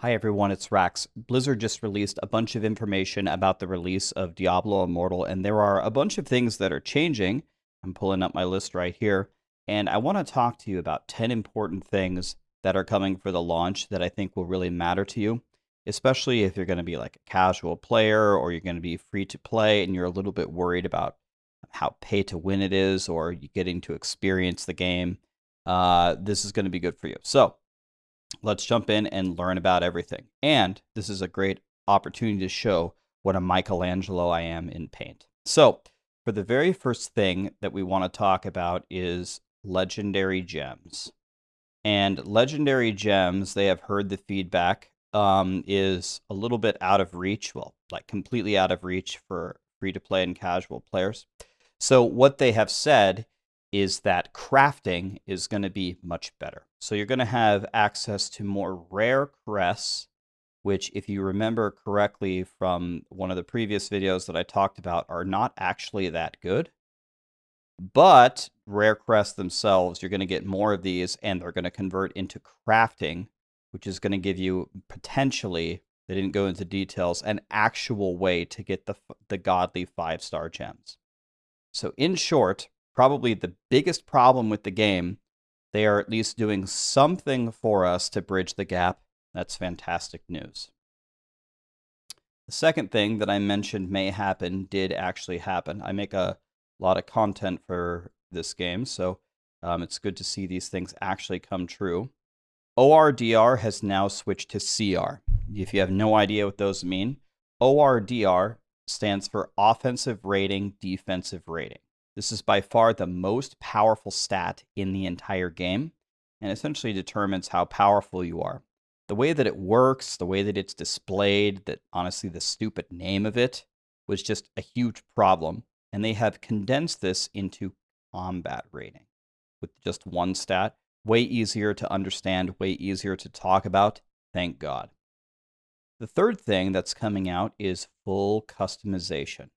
Hi everyone, it's Rax. Blizzard just released a bunch of information about the release of Diablo Immortal, and there are a bunch of things that are changing. I'm pulling up my list right here, and I want to talk to you about 10 important things that are coming for the launch that I think will really matter to you, especially if you're going to be like a casual player or you're going to be free to play and you're a little bit worried about how pay to win it is or you getting to experience the game. This is going to be good for you. So, let's jump in and learn about everything. And this is a great opportunity to show what a Michelangelo I am in paint. So, for the very first thing that we want to talk about is legendary gems. And legendary gems, they have heard the feedback, is a little bit out of reach. Well, like completely out of reach for free-to-play and casual players. So what they have said is that crafting is going to be much better. So you're going to have access to more rare crests, which, if you remember correctly from one of the previous videos that I talked about, are not actually that good. But rare crests themselves, you're going to get more of these, and they're going to convert into crafting, which is going to give you potentially, they didn't go into details, an actual way to get the godly 5-star gems. So in short, probably the biggest problem with the game, they are at least doing something for us to bridge the gap. That's fantastic news. The second thing that I mentioned may happen did actually happen. I make a lot of content for this game, so it's good to see these things actually come true. ORDR has now switched to CR. If you have no idea what those mean, ORDR stands for Offensive Rating, Defensive Rating. This is by far the most powerful stat in the entire game, and essentially determines how powerful you are. The way that it works, the way that it's displayed, that honestly the stupid name of it was just a huge problem, and they have condensed this into combat rating with just one stat. Way easier to understand, way easier to talk about, thank God. The third thing that's coming out is full customization.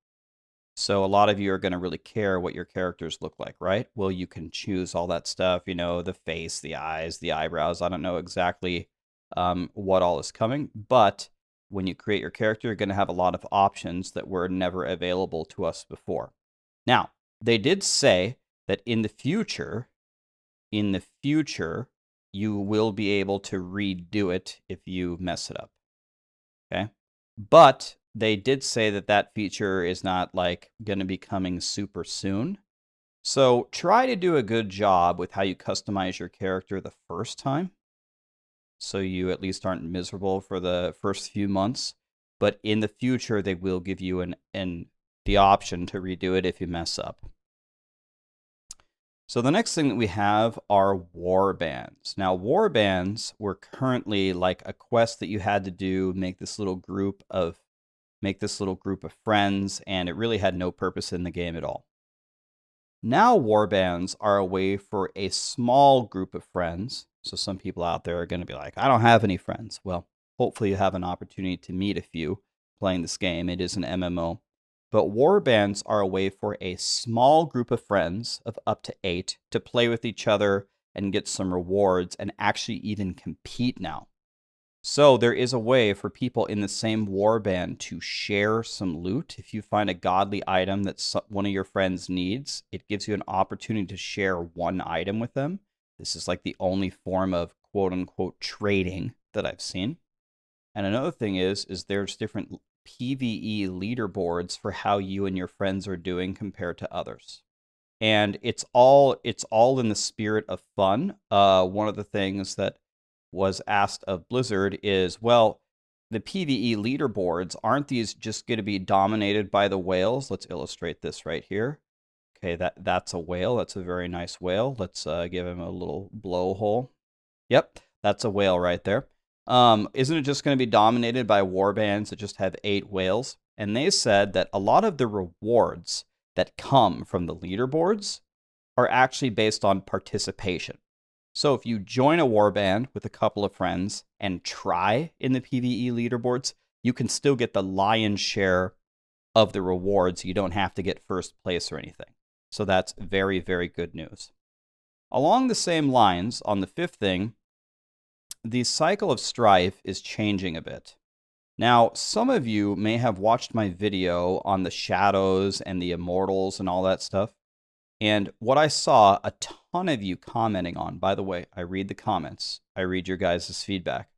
So a lot of you are going to really care what your characters look like, right? Well, you can choose all that stuff, you know, the face, the eyes, the eyebrows. I don't know exactly what all is coming, but when you create your character, you're going to have a lot of options that were never available to us before. Now, they did say that in the future, you will be able to redo it if you mess it up. Okay? But they did say that that feature is not like going to be coming super soon. So try to do a good job with how you customize your character the first time, so you at least aren't miserable for the first few months. But in the future, they will give you the option to redo it if you mess up. So the next thing that we have are warbands. Now, warbands were currently like a quest that you had to do, make this little group of friends, and it really had no purpose in the game at all. Now warbands are a way for a small group of friends. So some people out there are going to be like, I don't have any friends. Well, hopefully you have an opportunity to meet a few playing this game. It is an MMO. But warbands are a way for a small group of friends of up to 8 to play with each other and get some rewards and actually even compete now. So there is a way for people in the same warband to share some loot. If you find a godly item that one of your friends needs, it gives you an opportunity to share one item with them. This is like the only form of quote-unquote trading that I've seen. And another thing is there's different PvE leaderboards for how you and your friends are doing compared to others. And it's all in the spirit of fun. One of the things that was asked of Blizzard is, well, the PvE leaderboards, aren't these just going to be dominated by the whales? Let's illustrate this right here. Okay, that's a whale. That's a very nice whale. Let's give him a little blowhole. Yep, that's a whale right there. Isn't it just going to be dominated by warbands that just have 8 whales? And they said that a lot of the rewards that come from the leaderboards are actually based on participation. So if you join a warband with a couple of friends and try in the PvE leaderboards, you can still get the lion's share of the rewards. You don't have to get first place or anything. So that's very, very good news. Along the same lines, on the fifth thing, the cycle of strife is changing a bit. Now, some of you may have watched my video on the shadows and the immortals and all that stuff. And what I saw a ton of you commenting on, by the way, I read the comments, I read your guys' feedback.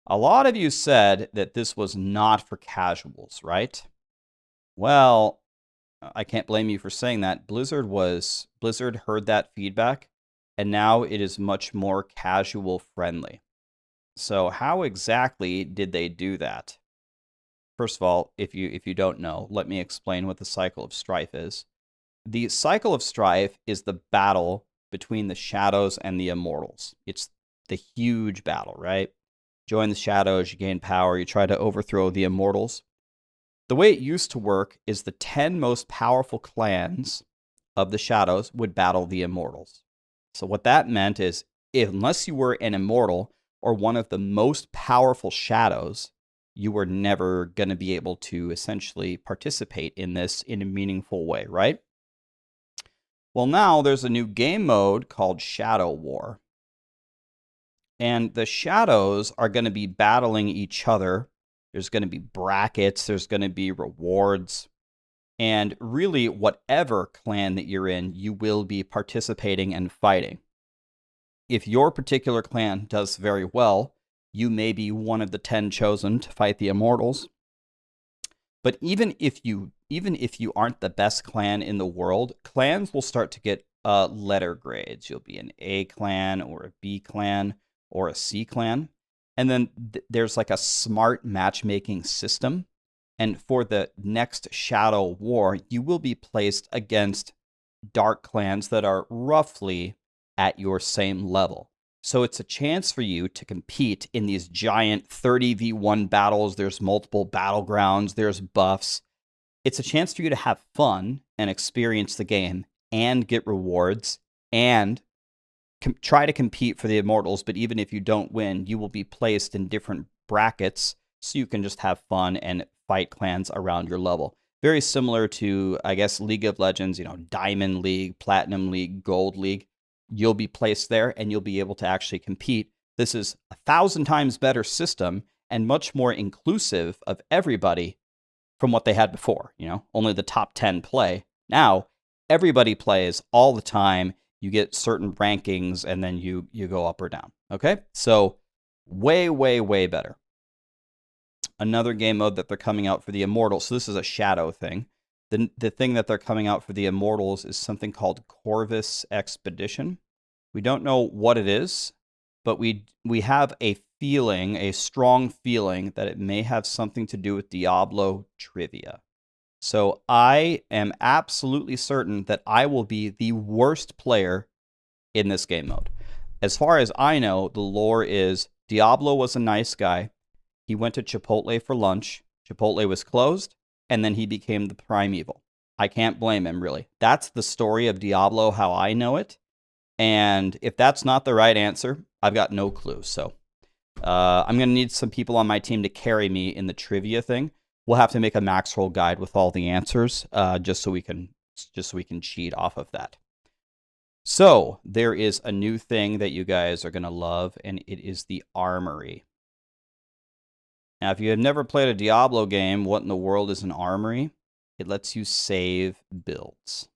A lot of you said that this was not for casuals, right? Well, I can't blame you for saying that. Blizzard heard that feedback, and now it is much more casual friendly. So how exactly did they do that? First of all, if you don't know, let me explain what the cycle of strife is. The cycle of strife is the battle between the shadows and the immortals. It's the huge battle, right? Join the shadows, you gain power, you try to overthrow the immortals. The way it used to work is the 10 most powerful clans of the shadows would battle the immortals. So what that meant is, unless you were an immortal or one of the most powerful shadows, you were never going to be able to essentially participate in this in a meaningful way, right? Well, now there's a new game mode called Shadow War. And the shadows are going to be battling each other. There's going to be brackets. There's going to be rewards. And really, whatever clan that you're in, you will be participating and fighting. If your particular clan does very well, you may be one of the 10 chosen to fight the immortals. But even if you aren't the best clan in the world, clans will start to get letter grades. You'll be an A clan or a B clan or a C clan. And then there's like a smart matchmaking system. And for the next Shadow War, you will be placed against dark clans that are roughly at your same level. So it's a chance for you to compete in these giant 30v1 battles. There's multiple battlegrounds. There's buffs. It's a chance for you to have fun and experience the game and get rewards and try to compete for the immortals. But even if you don't win, you will be placed in different brackets so you can just have fun and fight clans around your level. Very similar to, I guess, League of Legends, Diamond League, Platinum League, Gold League. You'll be placed there and you'll be able to actually compete. This is 1,000 times better system and much more inclusive of everybody from what they had before. Only the top 10 play. Now, everybody plays all the time. You get certain rankings and then you go up or down. Okay? So way, way, way better. Another game mode that they're coming out for the Immortals. So this is a shadow thing. The thing that they're coming out for the Immortals is something called Corvus Expedition. We don't know what it is, but we have a strong feeling that it may have something to do with Diablo trivia. So I am absolutely certain that I will be the worst player in this game mode. As far as I know, the lore is Diablo was a nice guy. He went to Chipotle for lunch. Chipotle was closed, and then he became the primeval. I can't blame him, really. That's the story of Diablo, how I know it. And if that's not the right answer, I've got no clue. So I'm going to need some people on my team to carry me in the trivia thing. We'll have to make a Maxroll guide with all the answers, just so we can cheat off of that. So there is a new thing that you guys are going to love, and it is the Armory. Now, if you have never played a Diablo game, what in the world is an Armory? It lets you save builds.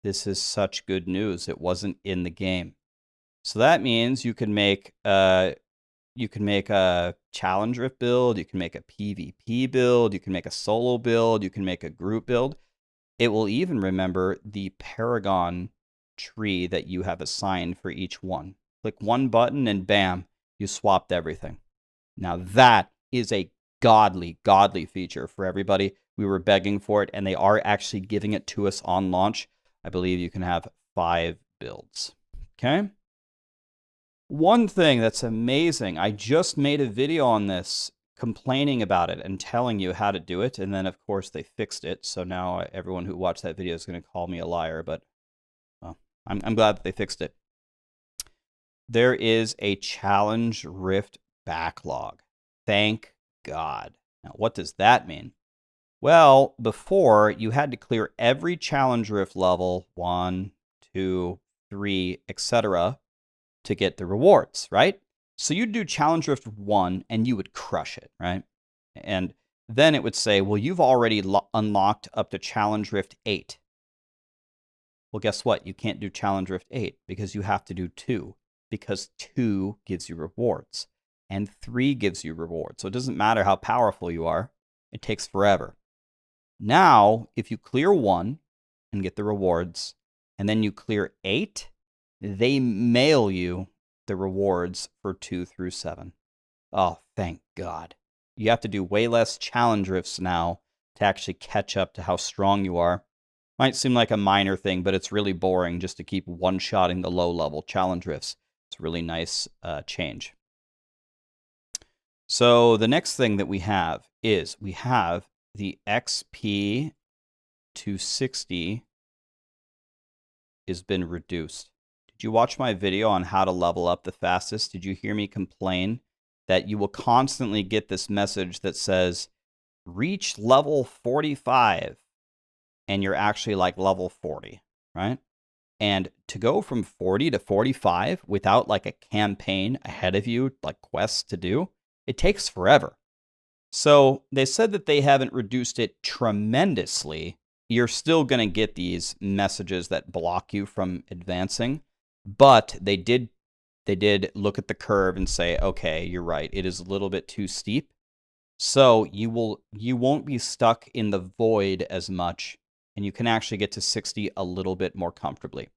This is such good news. It wasn't in the game. So that means you can make a challenge rift build, you can make a PvP build, you can make a solo build, you can make a group build. It will even remember the Paragon tree that you have assigned for each one. Click one button and bam, you swapped everything. Now that is a godly feature for everybody. We were begging for it, and they are actually giving it to us on launch. I believe you can have 5 builds. Okay? One thing that's amazing, I just made a video on this complaining about it and telling you how to do it, and then of course they fixed it, so now everyone who watched that video is going to call me a liar, but well, I'm glad that they fixed it. There is a challenge rift backlog. Thank God. Now, what does that mean? Well, before, you had to clear every challenge rift level, 1, 2, 3, etc., to get the rewards, right? So you'd do Challenge Rift 1 and you would crush it, right? And then it would say, well, you've already unlocked up to Challenge Rift 8. Well, guess what? You can't do Challenge Rift 8 because you have to do 2, because 2 gives you rewards and 3 gives you rewards. So it doesn't matter how powerful you are. It takes forever. Now, if you clear 1 and get the rewards, and then you clear 8, they mail you the rewards for 2 through 7. Oh, thank God. You have to do way less challenge rifts now to actually catch up to how strong you are. Might seem like a minor thing, but it's really boring just to keep one-shotting the low-level challenge rifts. It's a really nice change. So the next thing that we have is we have the XP to 60 has been reduced. Did you watch my video on how to level up the fastest? Did you hear me complain that you will constantly get this message that says, reach level 45, and you're actually like level 40, right? And to go from 40 to 45 without like a campaign ahead of you, like quests to do, it takes forever. So they said that they haven't reduced it tremendously. You're still going to get these messages that block you from advancing, but they did look at the curve and say, okay, you're right, it is a little bit too steep. So you won't be stuck in the void as much, and you can actually get to 60 a little bit more comfortably.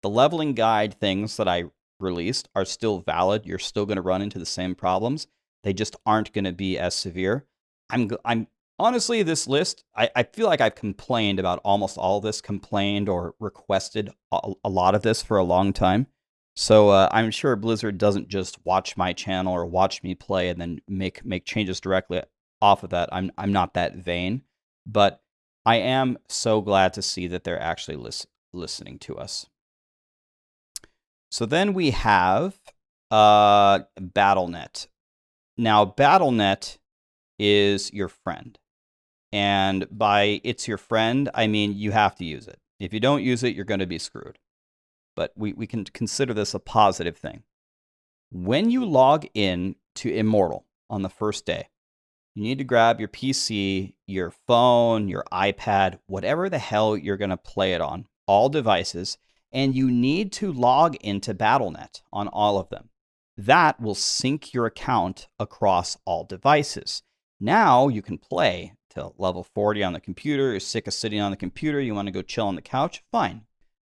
The leveling guide things that I released are still valid. You're still going to run into the same problems. They just aren't going to be as severe. I'm honestly, this list, I feel like I've complained about almost all of this, complained or requested a lot of this for a long time. So I'm sure Blizzard doesn't just watch my channel or watch me play and then make changes directly off of that. I'm not that vain, but I am so glad to see that they're actually listening to us. So then we have BattleNet. Now, BattleNet is your friend. And by it's your friend, I mean you have to use it. If you don't use it, you're going to be screwed. But we can consider this a positive thing. When you log in to Immortal on the first day, you need to grab your PC, your phone, your iPad, whatever the hell you're going to play it on, all devices, and you need to log into BattleNet on all of them. That will sync your account across all devices. Now you can play till level 40 on the computer. You're sick of sitting on the computer. You want to go chill on the couch? Fine.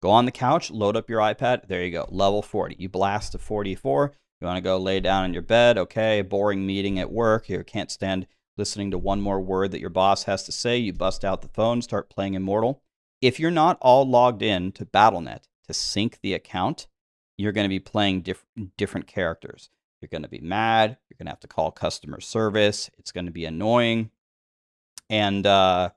Go on the couch, load up your iPad. There you go. Level 40. You blast to 44. You want to go lay down in your bed. Okay, boring meeting at work. You can't stand listening to one more word that your boss has to say. You bust out the phone, start playing Immortal. If you're not all logged in to BattleNet to sync the account, you're going to be playing different characters. You're going to be mad. You're going to have to call customer service. It's going to be annoying. And yeah,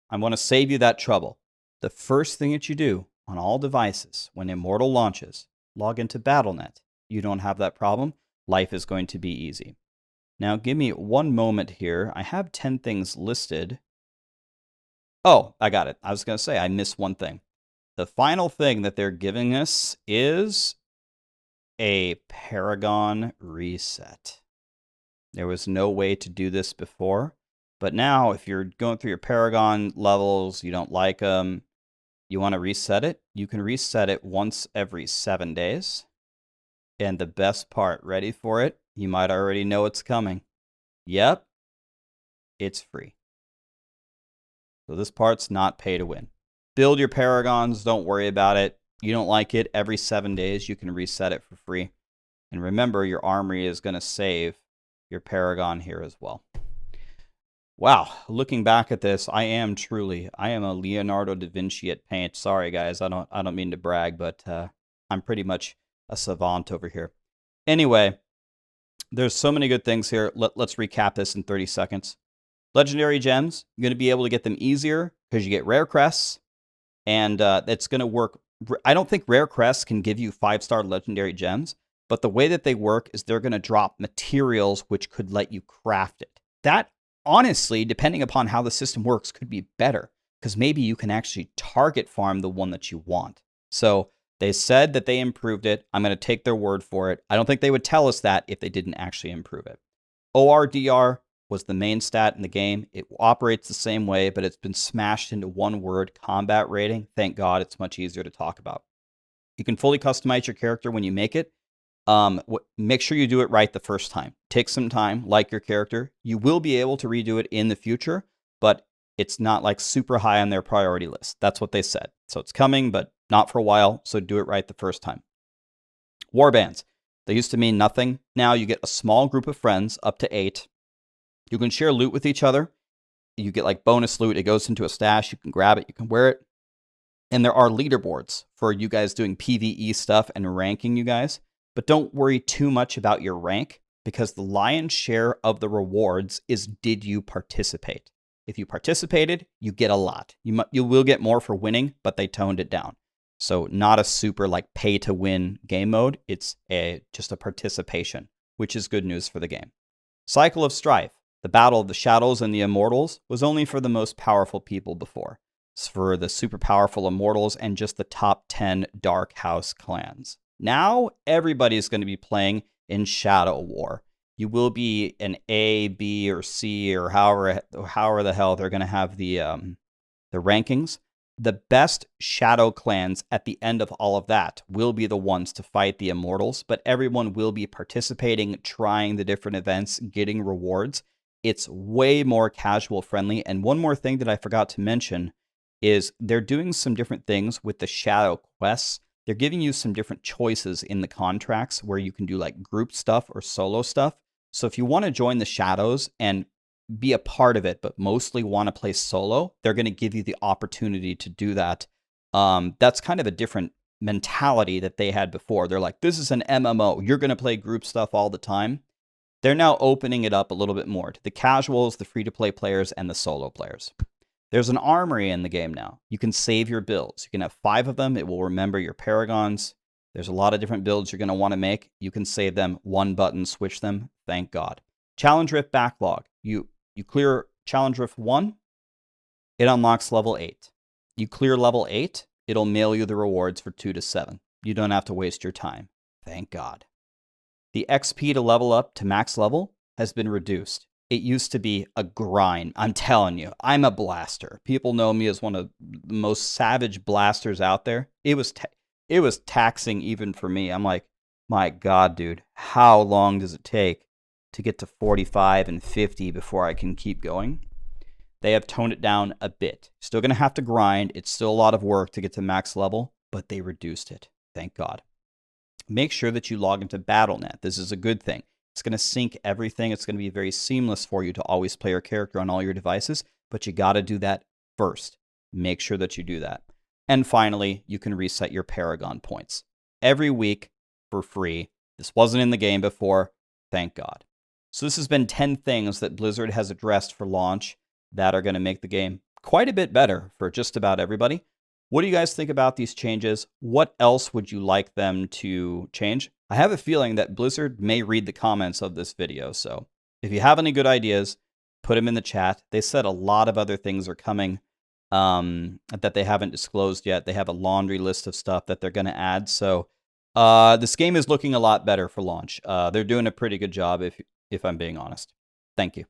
I want to save you that trouble. The first thing that you do on all devices when Immortal launches, log into BattleNet. You don't have that problem. Life is going to be easy. Now, give me one moment here. I have 10 things listed. Oh, I got it. I was going to say, I missed one thing. The final thing that they're giving us is a Paragon Reset. There was no way to do this before, but now if you're going through your Paragon levels, you don't like them, you want to reset it, you can reset it once every 7 days. And the best part, ready for it? You might already know it's coming. Yep, it's free. So this part's not pay to win. Build your Paragons, don't worry about it. You don't like it, every 7 days you can reset it for free. And remember, your Armory is going to save your Paragon here as well. Wow, looking back at this, I am a Leonardo da Vinci at paint. Sorry guys, I don't mean to brag, but I'm pretty much a savant over here. Anyway, there's so many good things here. Let's recap this in 30 seconds. Legendary gems, you're going to be able to get them easier because you get rare crests, and that's going to work. I don't think rare crests can give you 5-star legendary gems, but the way that they work is they're going to drop materials which could let you craft it. That, honestly, depending upon how the system works, could be better because maybe you can actually target farm the one that you want. So They said that they improved it. I'm going to take their word for it. I don't think they would tell us that if they didn't actually improve it. ORDR was the main stat in the game. It operates the same way, but it's been smashed into one word, combat rating. Thank God, it's much easier to talk about. You can fully customize your character when you make it. Make sure you do it right the first time. Take some time, like your character. You will be able to redo it in the future, but it's not like super high on their priority list. That's what they said. So it's coming, but not for a while, so do it right the first time. Warbands. They used to mean nothing. Now you get a small group of friends, up to 8. You can share loot with each other. You get like bonus loot. It goes into a stash. You can grab it. You can wear it. And there are leaderboards for you guys doing PvE stuff and ranking you guys. But don't worry too much about your rank, because the lion's share of the rewards is, did you participate? If you participated, you get a lot. You will get more for winning, but they toned it down. So not a super like pay to win game mode. It's just a participation, which is good news for the game. Cycle of Strife. The Battle of the Shadows and the Immortals was only for the most powerful people before. It's for the super powerful Immortals and just the top 10 Dark House clans. Now everybody's going to be playing in Shadow War. You will be an A, B, or C, or however the hell they're going to have the rankings. The best Shadow clans at the end of all of that will be the ones to fight the Immortals, but everyone will be participating, trying the different events, getting rewards. It's way more casual friendly. And one more thing that I forgot to mention is they're doing some different things with the Shadow quests. They're giving you some different choices in the contracts where you can do like group stuff or solo stuff. So if you want to join the Shadows and be a part of it, but mostly want to play solo, they're going to give you the opportunity to do that. That's kind of a different mentality that they had before. They're like, this is an MMO. You're going to play group stuff all the time. They're now opening it up a little bit more to the casuals, the free-to-play players, and the solo players. There's an armory in the game now. You can save your builds. You can have 5 of them. It will remember your paragons. There's a lot of different builds you're going to want to make. You can save them, one button, switch them. Thank God. Challenge Rift Backlog. You clear Challenge Rift 1, it unlocks level 8. You clear level 8, it'll mail you the rewards for 2 to 7. You don't have to waste your time. Thank God. The XP to level up to max level has been reduced. It used to be a grind. I'm telling you, I'm a blaster. People know me as one of the most savage blasters out there. It was taxing even for me. I'm like, my God, dude, how long does it take to get to 45 and 50 before I can keep going? They have toned it down a bit. Still going to have to grind. It's still a lot of work to get to max level, but they reduced it. Thank God. Make sure that you log into Battle.net. This is a good thing. It's going to sync everything. It's going to be very seamless for you to always play your character on all your devices, but you got to do that first. Make sure that you do that. And finally, you can reset your Paragon points every week for free. This wasn't in the game before. Thank God. So this has been 10 things that Blizzard has addressed for launch that are going to make the game quite a bit better for just about everybody. What do you guys think about these changes? What else would you like them to change? I have a feeling that Blizzard may read the comments of this video, so if you have any good ideas, put them in the chat. They said a lot of other things are coming that they haven't disclosed yet. They have a laundry list of stuff that they're going to add, so this game is looking a lot better for launch. They're doing a pretty good job, if I'm being honest. Thank you.